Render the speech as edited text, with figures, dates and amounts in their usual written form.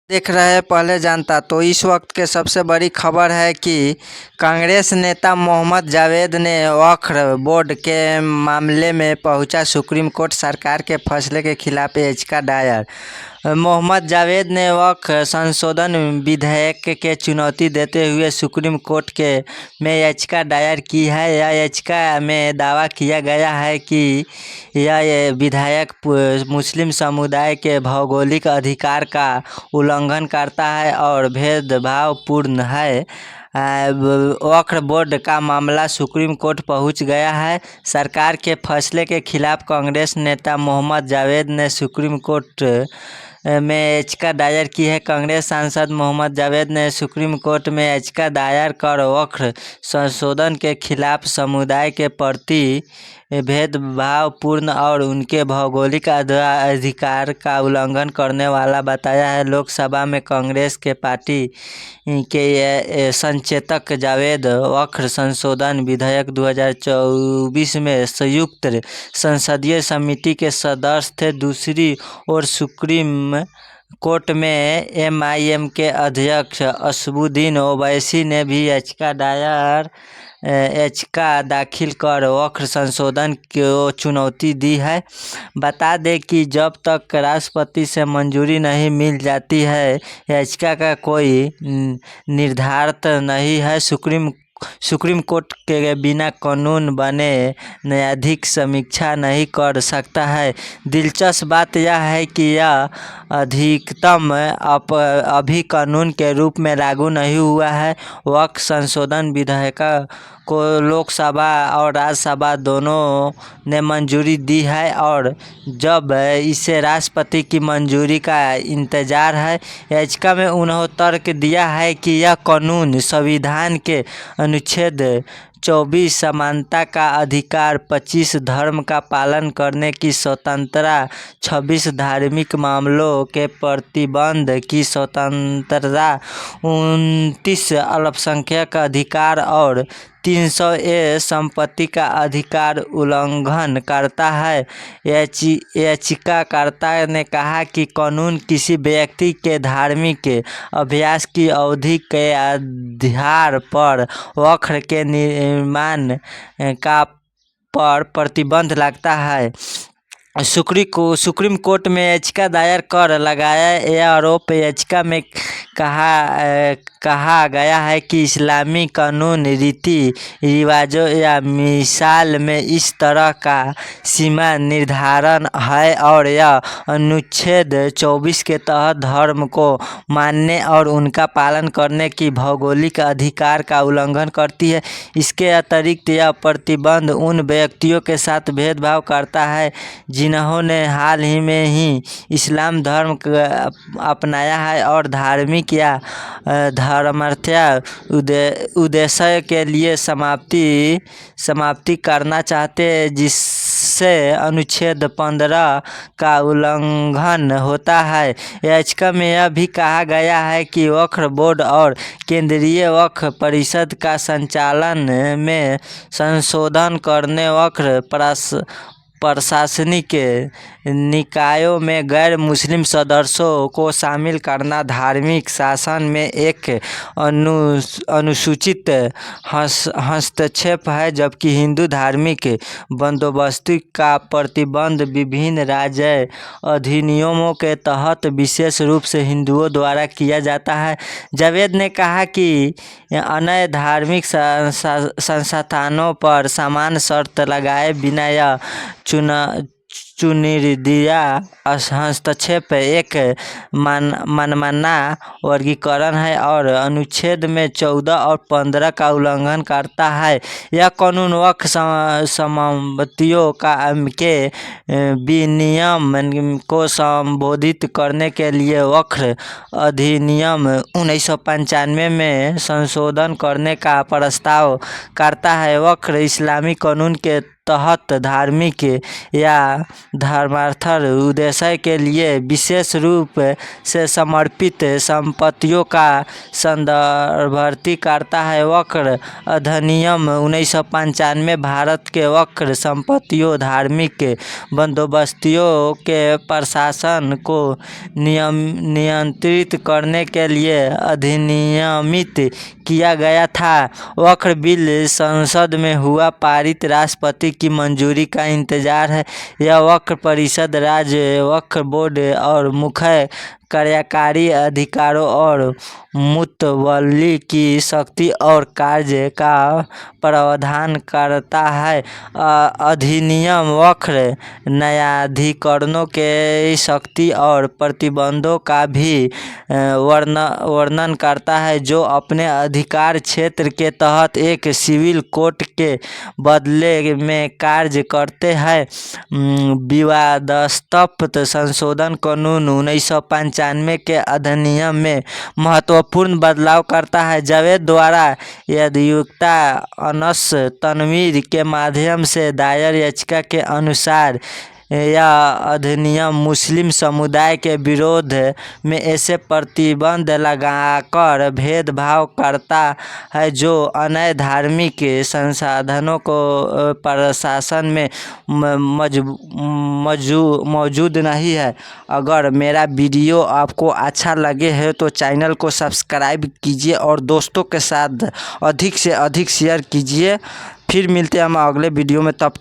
देख रहे हैं पहले जानता। तो इस वक्त के सबसे बड़ी खबर है कि कांग्रेस नेता मोहम्मद जावेद ने वक्फ बोर्ड के मामले में पहुंचा सुप्रीम कोर्ट। सरकार के फैसले के खिलाफ याचिका दायर। मोहम्मद जावेद ने वक्फ संशोधन विधेयक के चुनौती देते हुए सुप्रीम कोर्ट के में याचिका दायर की है। यह याचिका में दावा किया गया है कि यह विधेयक मुस्लिम समुदाय के भौगोलिक अधिकार का उल्लंघन करता है और भेदभावपूर्ण है। वक्फ बोर्ड का मामला सुप्रीम कोर्ट पहुंच गया है। सरकार के फैसले के खिलाफ कांग्रेस नेता मोहम्मद जावेद ने सुप्रीम कोर्ट में याचिका दायर की है। कांग्रेस सांसद मोहम्मद जावेद ने सुप्रीम कोर्ट में याचिका दायर कर वक्फ संशोधन के खिलाफ समुदाय के प्रति भेदभावपूर्ण और उनके भौगोलिक अधिकार का उल्लंघन करने वाला बताया है। लोकसभा में कांग्रेस के पार्टी के संचेतक जावेद वक्फ संशोधन विधेयक 2024 में संयुक्त संसदीय समिति के सदस्य थे। दूसरी ओर सुप्रीम कोर्ट में एमआईएम के अध्यक्ष असदुद्दीन ओवैसी ने भी याचिका दाखिल कर वक्फ संशोधन को चुनौती दी है। बता दें कि जब तक राष्ट्रपति से मंजूरी नहीं मिल जाती है याचिका का कोई निर्धारण नहीं है। सुप्रीम कोर्ट के बिना कानून बने न्यायाधीश समीक्षा नहीं कर सकता है। दिलचस्प बात यह है कि यह अधिकतम अभी कानून के रूप में लागू नहीं हुआ है। वक्फ संशोधन विधेयक को लोकसभा और राज्यसभा दोनों ने मंजूरी दी है और जब इसे राष्ट्रपति की मंजूरी का इंतजार है। याचिका में उन्होंने तर्क दिया है कि यह कानून संविधान के अनुच्छेद 24 समानता का अधिकार, 25 धर्म का पालन करने की स्वतंत्रता, 26 धार्मिक मामलों के प्रतिबंध की स्वतंत्रता, 29 अल्पसंख्यक अधिकार और 300 संपत्ति का अधिकार उल्लंघन करता है। याचिकाकर्ता ने कहा कि कानून किसी व्यक्ति के धार्मिक अभ्यास की अवधि के आधार पर वक्फ के निर्माण का पर प्रतिबंध लगता है। सुप्रीम कोर्ट में याचिका दायर कर लगाया यह आरोप। याचिका में कहा गया है कि इस्लामी कानून रीति रिवाजों या मिसाल में इस तरह का सीमा निर्धारण है और यह अनुच्छेद 24 के तहत धर्म को मानने और उनका पालन करने की भौगोलिक अधिकार का उल्लंघन करती है। इसके अतिरिक्त यह प्रतिबंध उन व्यक्तियों के साथ भेदभाव करता है जिन्होंने हाल ही में इस्लाम धर्म अपनाया है और धार्मिक या धर्मार्थ उद्देश्य के लिए समाप्ति करना चाहते हैं, जिससे अनुच्छेद 15 का उल्लंघन होता है। याचिका में यह भी कहा गया है कि वक्फ बोर्ड और केंद्रीय वक्फ परिषद का संचालन में संशोधन करने वक्फ प्रशासनिक निकायों में गैर मुस्लिम सदस्यों को शामिल करना धार्मिक शासन में एक अनुचित हस्तक्षेप है, जबकि हिंदू धार्मिक बंदोबस्ती का प्रतिबंध विभिन्न राज्य अधिनियमों के तहत विशेष रूप से हिंदुओं द्वारा किया जाता है। जावेद ने कहा कि अन्य धार्मिक संस्थानों पर समान शर्त लगाए बिना यह चुनिंदा हस्तक्षेप एक मनमाना वर्गीकरण है और अनुच्छेद में 14 और 15 का उल्लंघन करता है। यह कानून वक्फ संपत्तियों के विनियमन को संबोधित करने के लिए वक्फ अधिनियम 1995 में संशोधन करने का प्रस्ताव करता है। वक्फ इस्लामी कानून के तहत धार्मिक या धर्मार्थ उद्देश्य के लिए विशेष रूप से समर्पित संपत्तियों का संदर्भित करता है। वक्र अधिनियम 1995 भारत के वक्र संपत्तियों, धार्मिक बंदोबस्तियों के प्रशासन को नियंत्रित करने के लिए अधिनियमित किया गया था। वक्र बिल संसद में हुआ पारित, राष्ट्रपति की मंजूरी का इंतजार है। यह वक्र परिषद, राज्य वक्फ बोर्ड और मुख्य कार्यकारी अधिकारों और मुतवल्ली की शक्ति और कार्य का प्रावधान करता है। अधिनियम वक्फ न्यायाधिकरणों के शक्ति और प्रतिबंधों का भी वर्णन करता है, जो अपने अधिकार क्षेत्र के तहत एक सिविल कोर्ट के बदले में कार्य करते हैं। विवादास्पद संशोधन कानून 1995 के अधिनियम में महत्वपूर्ण बदलाव करता है। जावेद द्वारा याचिका अनस तनवीर के माध्यम से दायर याचिका के अनुसार यह अधिनियम मुस्लिम समुदाय के विरोध में ऐसे प्रतिबंध लगाकर भेदभाव करता है जो अन्य धार्मिक संसाधनों को प्रशासन में मौजूद नहीं है। अगर मेरा वीडियो आपको अच्छा लगे है तो चैनल को सब्सक्राइब कीजिए और दोस्तों के साथ अधिक से अधिक शेयर कीजिए। फिर मिलते हैं हम अगले वीडियो में, तब